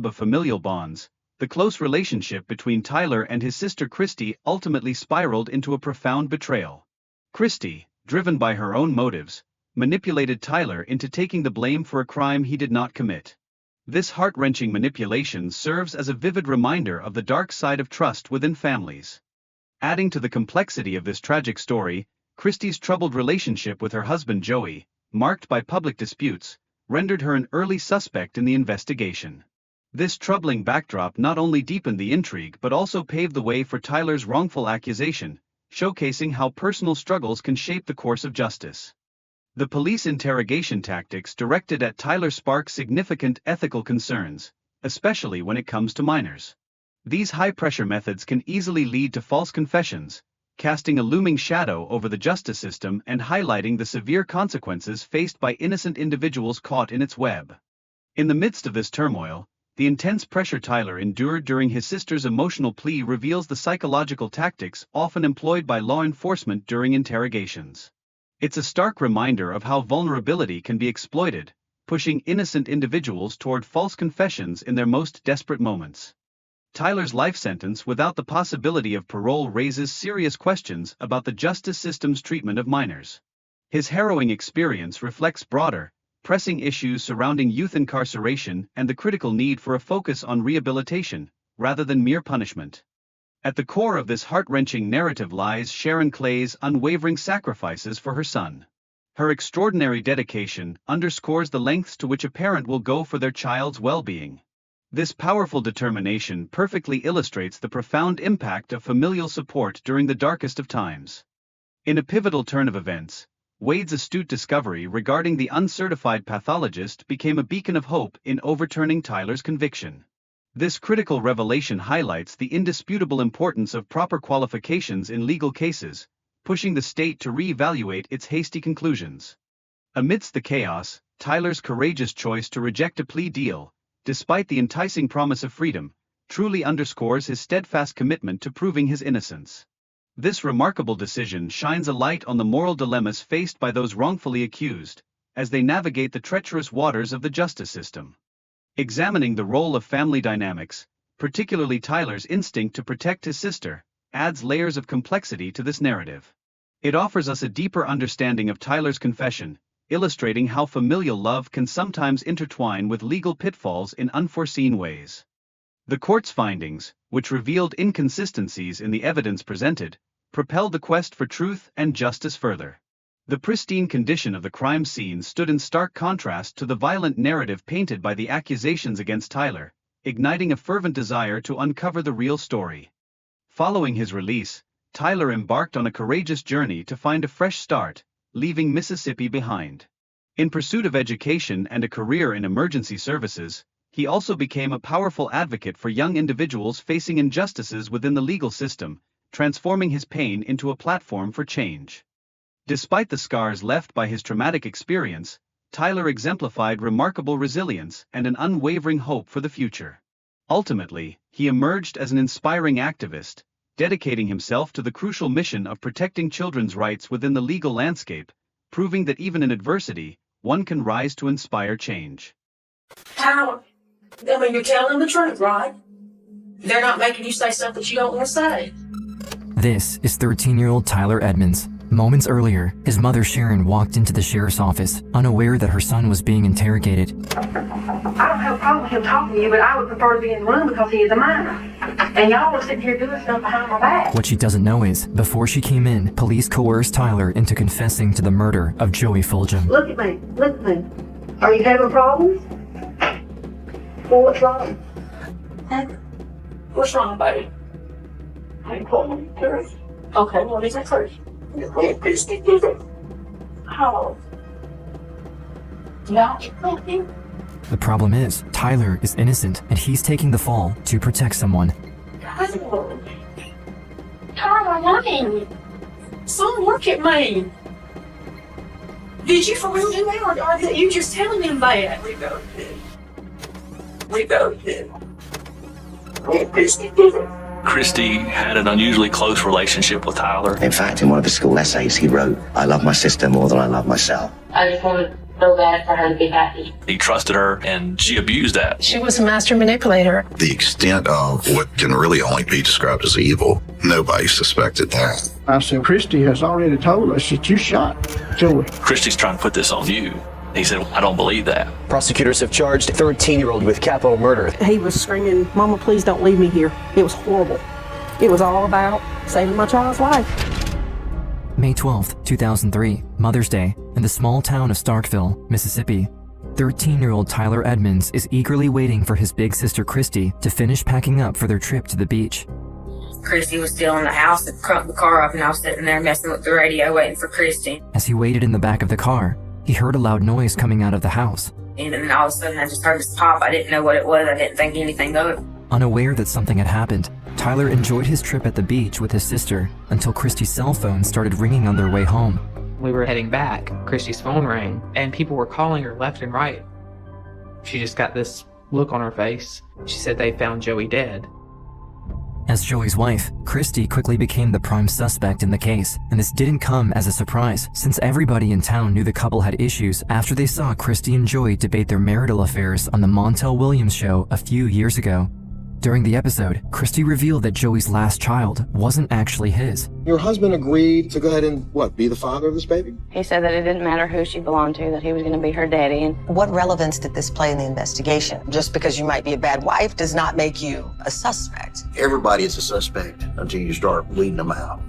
of familial bonds, the close relationship between Tyler and his sister Christy ultimately spiraled into a profound betrayal. Christy, driven by her own motives, manipulated Tyler into taking the blame for a crime he did not commit. This heart-wrenching manipulation serves as a vivid reminder of the dark side of trust within families. Adding to the complexity of this tragic story, Christy's troubled relationship with her husband Joey, marked by public disputes, rendered her an early suspect in the investigation. This troubling backdrop not only deepened the intrigue but also paved the way for Tyler's wrongful accusation, showcasing how personal struggles can shape the course of justice. The police interrogation tactics directed at Tyler spark significant ethical concerns, especially when it comes to minors. These high-pressure methods can easily lead to false confessions, casting a looming shadow over the justice system and highlighting the severe consequences faced by innocent individuals caught in its web. In the midst of this turmoil, the intense pressure Tyler endured during his sister's emotional plea reveals the psychological tactics often employed by law enforcement during interrogations. It's a stark reminder of how vulnerability can be exploited, pushing innocent individuals toward false confessions in their most desperate moments. Tyler's life sentence without the possibility of parole raises serious questions about the justice system's treatment of minors. His harrowing experience reflects broader, pressing issues surrounding youth incarceration and the critical need for a focus on rehabilitation, rather than mere punishment. At the core of this heart-wrenching narrative lies Sharon Clay's unwavering sacrifices for her son. Her extraordinary dedication underscores the lengths to which a parent will go for their child's well-being. This powerful determination perfectly illustrates the profound impact of familial support during the darkest of times. In a pivotal turn of events, Wade's astute discovery regarding the uncertified pathologist became a beacon of hope in overturning Tyler's conviction. This critical revelation highlights the indisputable importance of proper qualifications in legal cases, pushing the state to re-evaluate its hasty conclusions. Amidst the chaos, Tyler's courageous choice to reject a plea deal, despite the enticing promise of freedom, truly underscores his steadfast commitment to proving his innocence. This remarkable decision shines a light on the moral dilemmas faced by those wrongfully accused, as they navigate the treacherous waters of the justice system. Examining the role of family dynamics, particularly Tyler's instinct to protect his sister, adds layers of complexity to this narrative. It offers us a deeper understanding of Tyler's confession, illustrating how familial love can sometimes intertwine with legal pitfalls in unforeseen ways. The court's findings, which revealed inconsistencies in the evidence presented, propelled the quest for truth and justice further. The pristine condition of the crime scene stood in stark contrast to the violent narrative painted by the accusations against Tyler, igniting a fervent desire to uncover the real story. Following his release, Tyler embarked on a courageous journey to find a fresh start, leaving Mississippi behind. In pursuit of education and a career in emergency services, he also became a powerful advocate for young individuals facing injustices within the legal system, transforming his pain into a platform for change. Despite the scars left by his traumatic experience, Tyler exemplified remarkable resilience and an unwavering hope for the future. Ultimately, he emerged as an inspiring activist, dedicating himself to the crucial mission of protecting children's rights within the legal landscape, proving that even in adversity, one can rise to inspire change. Tyler, I mean, you're telling them the truth, right? They're not making you say stuff that you don't want to say. This is 13-year-old Tyler Edmonds. Moments earlier, his mother Sharon walked into the sheriff's office, unaware that her son was being interrogated. I don't have a problem with him talking to you, but I would prefer to be in the room because he is a minor. And y'all were sitting here doing stuff behind my back. What she doesn't know is, before she came in, police coerced Tyler into confessing to the murder of Joey Fulgham. Look at me. Look at me. Are you having problems? Well, what's wrong? What's wrong, baby? I told you the truth. Okay, what is the truth? How? Yeah. The problem is, Tyler is innocent and he's taking the fall to protect someone. Tyler, honey. Son, look at me. Did you for real do that, or are you just telling him that? We both did. We both did. Christy had an unusually close relationship with Tyler. In fact, in one of his school essays, he wrote, "I love my sister more than I love myself." I just wanted so bad for her to be happy. He trusted her, and she abused that. She was a master manipulator. The extent of what can really only be described as evil, nobody suspected that. I said, Christy has already told us that you shot Joey. Christy's trying to put this on you. He said, I don't believe that. Prosecutors have charged a 13-year-old with capital murder. He was screaming, "Mama, please don't leave me here." It was horrible. It was all about saving my child's life. May 12th, 2003, Mother's Day, in the small town of Starkville, Mississippi. 13-year-old Tyler Edmonds is eagerly waiting for his big sister Christy to finish packing up for their trip to the beach. Christy was still in the house and crunked the car up, and I was sitting there messing with the radio waiting for Christy. As he waited in the back of the car, he heard a loud noise coming out of the house. And then all of a sudden I just heard this pop. I didn't know what it was. I didn't think anything of it. Unaware that something had happened, Tyler enjoyed his trip at the beach with his sister until Christy's cell phone started ringing on their way home. We were heading back. Christy's phone rang, and people were calling her left and right. She just got this look on her face. She said they found Joey dead. As Joey's wife, Christy quickly became the prime suspect in the case, and this didn't come as a surprise, since everybody in town knew the couple had issues after they saw Christy and Joey debate their marital affairs on the Montel Williams show a few years ago. During the episode, Christy revealed that Joey's last child wasn't actually his. Your husband agreed to go ahead and, be the father of this baby? He said that it didn't matter who she belonged to, that he was going to be her daddy. And what relevance did this play in the investigation? Just because you might be a bad wife does not make you a suspect. Everybody is a suspect until you start leading them out.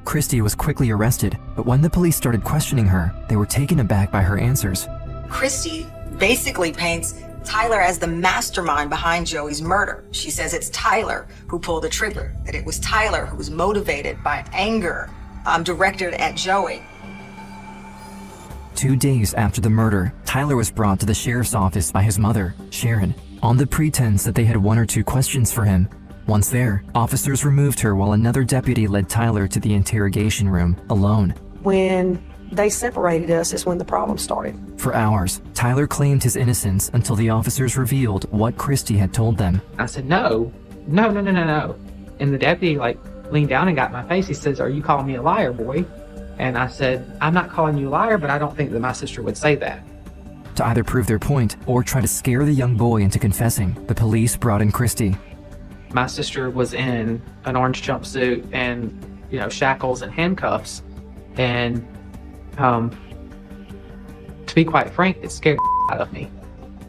Christy was quickly arrested, but when the police started questioning her, they were taken aback by her answers. Christy basically paints Tyler as the mastermind behind Joey's murder. She says it's Tyler who pulled the trigger, that it was Tyler who was motivated by anger directed at Joey. 2 days after the murder, Tyler was brought to the sheriff's office by his mother, Sharon, on the pretense that they had 1 or 2 questions for him. Once there, officers removed her while another deputy led Tyler to the interrogation room, alone. When they separated us is when the problem started. For hours, Tyler claimed his innocence until the officers revealed what Christy had told them. I said, no. And the deputy leaned down and got in my face. He says, "Are you calling me a liar, boy?" And I said, "I'm not calling you a liar, but I don't think that my sister would say that." To either prove their point or try to scare the young boy into confessing, the police brought in Christy. My sister was in an orange jumpsuit and, shackles and handcuffs. And to be quite frank, it scared the out of me.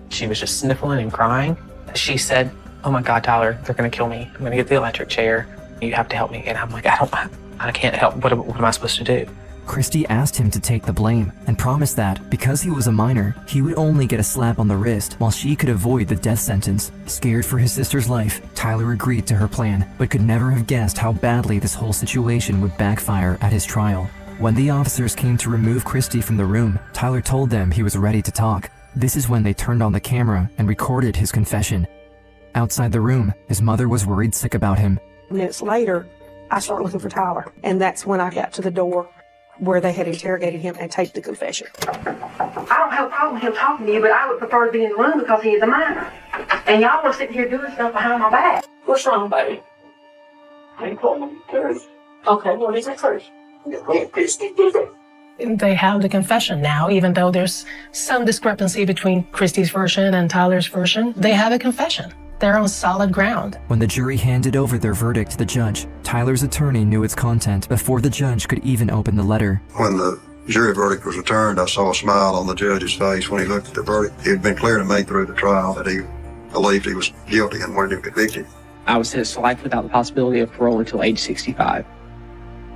She was just sniffling and crying. She said, "Oh my God, Tyler, they're going to kill me. I'm going to get the electric chair. You have to help me." And I'm like, I can't help. What am I supposed to do? Christy asked him to take the blame and promised that, because he was a minor, he would only get a slap on the wrist while she could avoid the death sentence. Scared for his sister's life, Tyler agreed to her plan, but could never have guessed how badly this whole situation would backfire at his trial. When the officers came to remove Christy from the room, Tyler told them he was ready to talk. This is when they turned on the camera and recorded his confession. Outside the room, his mother was worried sick about him. Minutes later, I started looking for Tyler, and that's when I got to the door where they had interrogated him and taped the confession. I don't have a problem with him talking to you, but I would prefer to be in the room because he is a minor. And y'all are sitting here doing stuff behind my back. What's wrong, baby? Okay, what is it first? They have the confession now, even though there's some discrepancy between Christy's version and Tyler's version. They have a confession. They're on solid ground. When the jury handed over their verdict to the judge, Tyler's attorney knew its content before the judge could even open the letter. When the jury verdict was returned, I saw a smile on the judge's face when he looked at the verdict. It had been clear to me through the trial that he believed he was guilty and wanted him convicted. I was sentenced to life without the possibility of parole until age 65.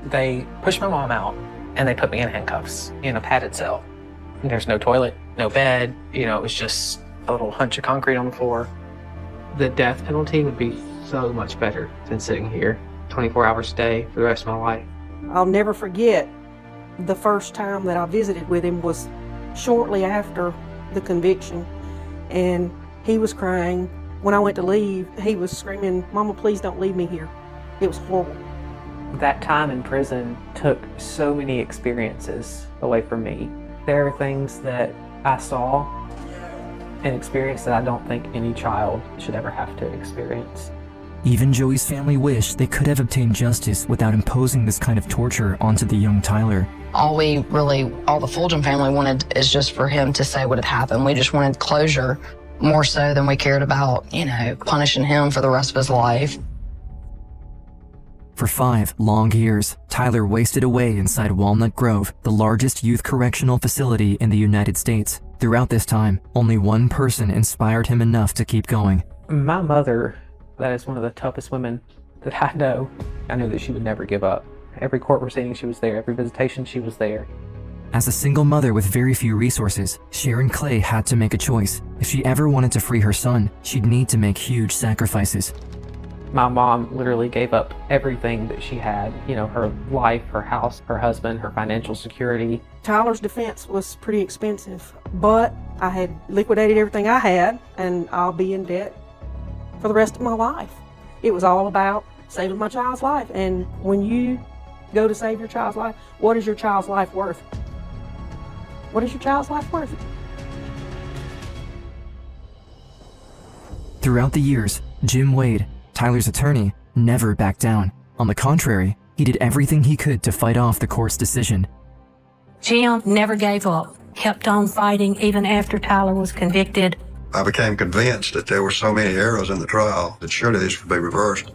They pushed my mom out, and they put me in handcuffs in a padded cell. There's no toilet, no bed, it was just a little hunch of concrete on the floor. The death penalty would be so much better than sitting here 24 hours a day for the rest of my life. I'll never forget the first time that I visited with him was shortly after the conviction, and he was crying. When I went to leave, he was screaming, "Mama, please don't leave me here." It was horrible. That time in prison took so many experiences away from me. There are things that I saw and experienced that I don't think any child should ever have to experience. Even Joey's family wished they could have obtained justice without imposing this kind of torture onto the young Tyler. All the Fulgham family wanted is just for him to say what had happened. We just wanted closure more so than we cared about, punishing him for the rest of his life. For 5 long years, Tyler wasted away inside Walnut Grove, the largest youth correctional facility in the United States. Throughout this time, only one person inspired him enough to keep going. My mother, that is one of the toughest women that I know. I knew that she would never give up. Every court proceeding she was there, every visitation she was there. As a single mother with very few resources, Sharon Clay had to make a choice. If she ever wanted to free her son, she'd need to make huge sacrifices. My mom literally gave up everything that she had, her life, her house, her husband, her financial security. Tyler's defense was pretty expensive, but I had liquidated everything I had, and I'll be in debt for the rest of my life. It was all about saving my child's life, and when you go to save your child's life, what is your child's life worth? What is your child's life worth? Throughout the years, Jim Wade, Tyler's attorney, never backed down. On the contrary, he did everything he could to fight off the court's decision. Jim never gave up, kept on fighting even after Tyler was convicted. I became convinced that there were so many errors in the trial that surely this would be reversed.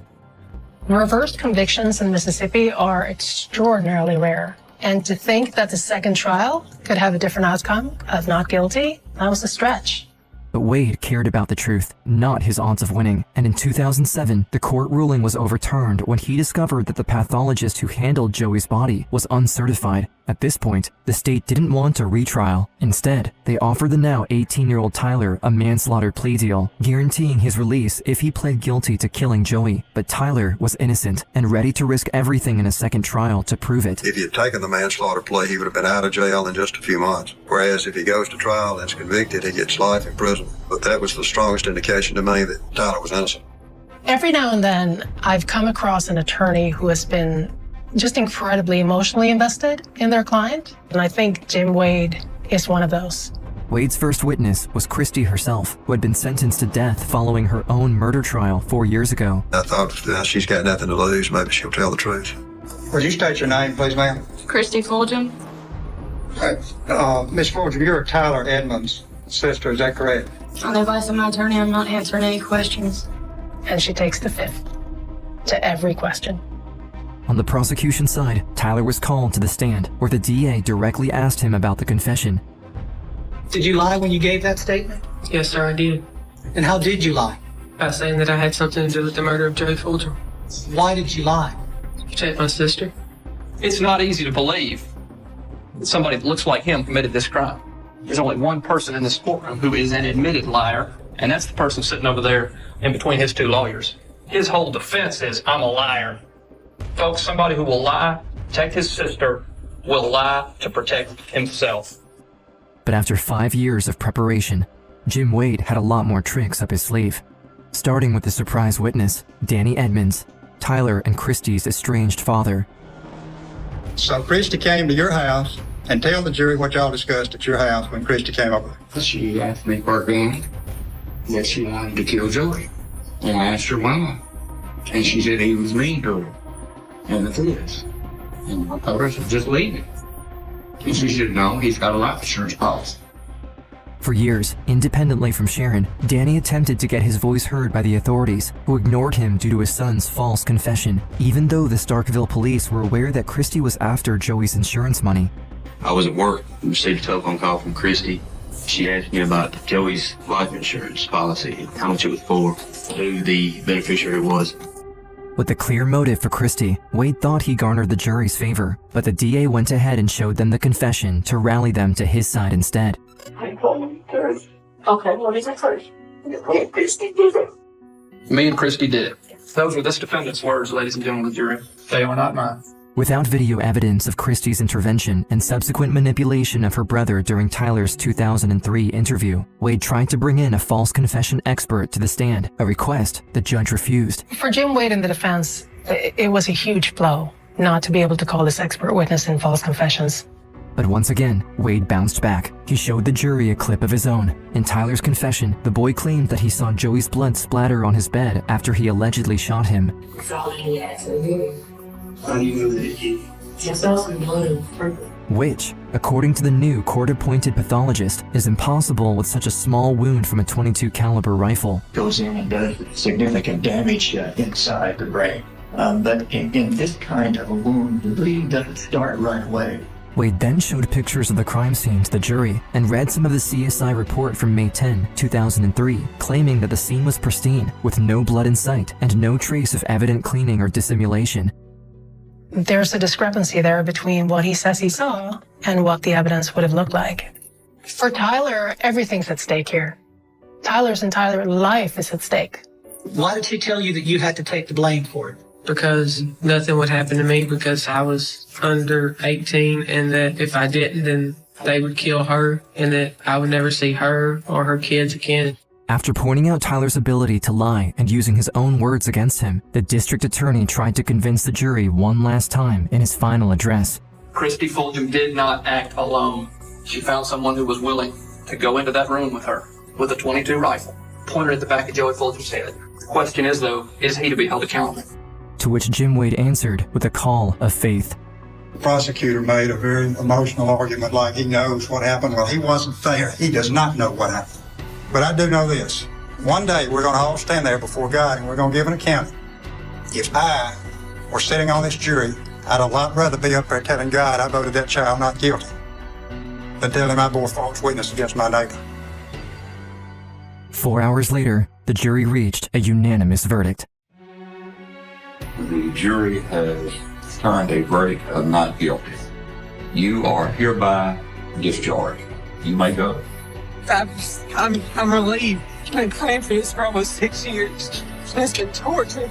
Reversed convictions in Mississippi are extraordinarily rare. And to think that the second trial could have a different outcome of not guilty, that was a stretch. But Wade cared about the truth, not his odds of winning, and in 2007, the court ruling was overturned when he discovered that the pathologist who handled Joey's body was uncertified. At this point, the state didn't want a retrial. Instead, they offered the now 18-year-old Tyler a manslaughter plea deal, guaranteeing his release if he pled guilty to killing Joey. But Tyler was innocent and ready to risk everything in a second trial to prove it. If he had taken the manslaughter plea, he would have been out of jail in just a few months. Whereas if he goes to trial and is convicted, he gets life in prison. But that was the strongest indication to me that Tyler was innocent. Every now and then, I've come across an attorney who has been just incredibly emotionally invested in their client. And I think Jim Wade is one of those. Wade's first witness was Christy herself, who had been sentenced to death following her own murder trial 4 years ago. I thought, she's got nothing to lose. Maybe she'll tell the truth. Would you state your name, please, ma'am? Christy Fulgham. Miss Fulgham, you're Tyler Edmonds' sister, is that correct? On the advice of my attorney, I'm not answering any questions. And she takes the fifth to every question. On the prosecution side, Tyler was called to the stand, where the DA directly asked him about the confession. Did you lie when you gave that statement? Yes, sir, I did. And how did you lie? By saying that I had something to do with the murder of Joey Fulgham. Why did you lie? To protect my sister. It's not easy to believe that somebody that looks like him committed this crime. There's only one person in this courtroom who is an admitted liar, and that's the person sitting over there in between his two lawyers. His whole defense is, I'm a liar. Folks, somebody who will lie, protect his sister, will lie to protect himself. But after 5 years of preparation, Jim Wade had a lot more tricks up his sleeve. Starting with the surprise witness, Danny Edmonds, Tyler and Christy's estranged father. So Christy came to your house, and tell the jury what y'all discussed at your house when Christy came over. She asked me for Danny that she wanted to kill Joey. And I asked her why. And she said he was mean to her. And it is. And I told her to just leave it. And she said, no, he's got a life insurance policy. For years, independently from Sharon, Danny attempted to get his voice heard by the authorities, who ignored him due to his son's false confession, even though the Starkville police were aware that Christy was after Joey's insurance money. I was at work and received a telephone call from Christy. She asked me about Joey's life insurance policy, how much it was for, who the beneficiary was. With the clear motive for Christy, Wade thought he garnered the jury's favor, but the DA went ahead and showed them the confession to rally them to his side instead. Okay, what is it first? Me and Christy did it. Those were this defendant's words, ladies and gentlemen of the jury. They were not mine. Without video evidence of Christy's intervention and subsequent manipulation of her brother during Tyler's 2003 interview, Wade tried to bring in a false confession expert to the stand, a request the judge refused. For Jim Wade and the defense, it was a huge blow not to be able to call this expert witness in false confessions. But once again, Wade bounced back. He showed the jury a clip of his own. In Tyler's confession, the boy claimed that he saw Joey's blood splatter on his bed after he allegedly shot him. How do you know that he... I saw some blood. Which, according to the new court-appointed pathologist, is impossible with such a small wound from a .22 caliber rifle. Goes in and does significant damage inside the brain. But in this kind of a wound, the bleeding doesn't start right away. Wade then showed pictures of the crime scene to the jury and read some of the CSI report from May 10, 2003, claiming that the scene was pristine, with no blood in sight and no trace of evident cleaning or dissimulation. There's a discrepancy there between what he says he saw and what the evidence would have looked like. For Tyler, everything's at stake here. Tyler's entire life is at stake. Why did she tell you that you had to take the blame for it? Because nothing would happen to me because I was under 18, and that if I didn't, then they would kill her, and that I would never see her or her kids again. After pointing out Tyler's ability to lie and using his own words against him, the district attorney tried to convince the jury one last time in his final address. Christy Fulgham did not act alone. She found someone who was willing to go into that room with her with a .22 rifle, pointed at the back of Joey Fulgham's head. The question is, though, is he to be held accountable? To which Jim Wade answered with a call of faith. The prosecutor made a very emotional argument like he knows what happened. Well, he wasn't there. He does not know what happened. But I do know this. One day we're going to all stand there before God and we're going to give an accounting. If I were sitting on this jury, I'd a lot rather be up there telling God I voted that child not guilty than telling him I bore false witness against my neighbor. 4 hours later, the jury reached a unanimous verdict. The jury has turned a verdict of not guilty. You are hereby discharged. You may go. I'm relieved. I've been praying for this for almost 6 years. It's been torture.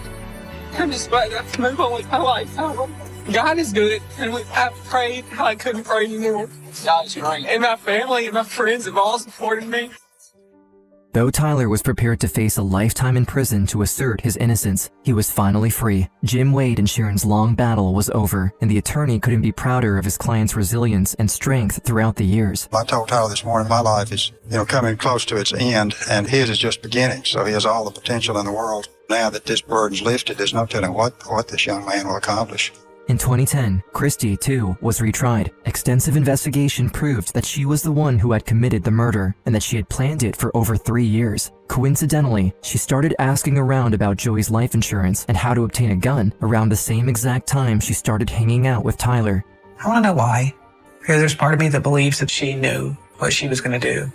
I'm just glad I can move on with my life. God is good, and I've prayed how I couldn't pray anymore. God's great. And my family and my friends have all supported me. Though Tyler was prepared to face a lifetime in prison to assert his innocence, he was finally free. Jim Wade and Sharon's long battle was over, and the attorney couldn't be prouder of his client's resilience and strength throughout the years. I told Tyler this morning, my life is, coming close to its end, and his is just beginning, so he has all the potential in the world. Now that this burden's lifted, there's no telling what this young man will accomplish. In 2010, Christy, too, was retried. Extensive investigation proved that she was the one who had committed the murder and that she had planned it for over 3 years. Coincidentally, she started asking around about Joey's life insurance and how to obtain a gun around the same exact time she started hanging out with Tyler. I want to know why. Because there's part of me that believes that she knew what she was going to do,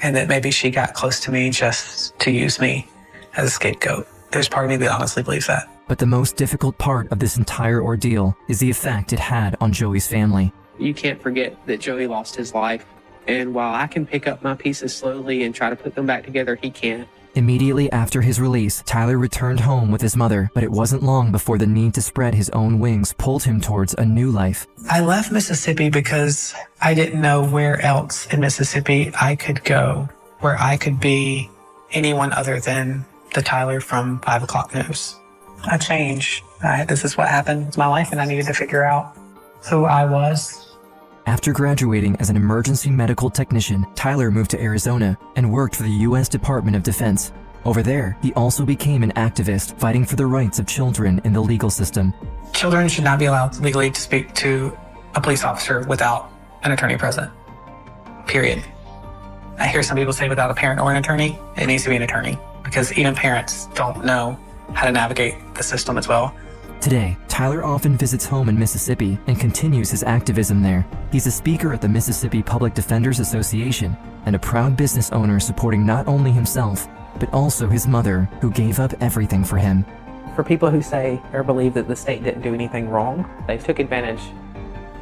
and that maybe she got close to me just to use me as a scapegoat. There's part of me that honestly believes that. But the most difficult part of this entire ordeal is the effect it had on Joey's family. You can't forget that Joey lost his life, and while I can pick up my pieces slowly and try to put them back together, he can't. Immediately after his release, Tyler returned home with his mother, but it wasn't long before the need to spread his own wings pulled him towards a new life. I left Mississippi because I didn't know where else in Mississippi I could go, where I could be anyone other than the Tyler from 5 O'Clock News. I changed. This is what happened with my life, and I needed to figure out who I was. After graduating as an emergency medical technician, Tyler moved to Arizona and worked for the U.S. Department of Defense. Over there, he also became an activist fighting for the rights of children in the legal system. Children should not be allowed legally to speak to a police officer without an attorney present. Period. I hear some people say without a parent or an attorney. It needs to be an attorney, because even parents don't know how to navigate the system as well. Today, Tyler often visits home in Mississippi and continues his activism there. He's a speaker at the Mississippi Public Defenders Association and a proud business owner supporting not only himself, but also his mother, who gave up everything for him. For people who say or believe that the state didn't do anything wrong, they took advantage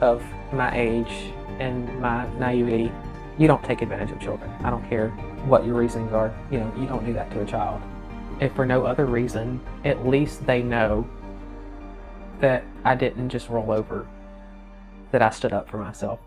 of my age and my naivety. You don't take advantage of children. I don't care what your reasonings are. You don't do that to a child. If for no other reason, at least they know that I didn't just roll over, that I stood up for myself.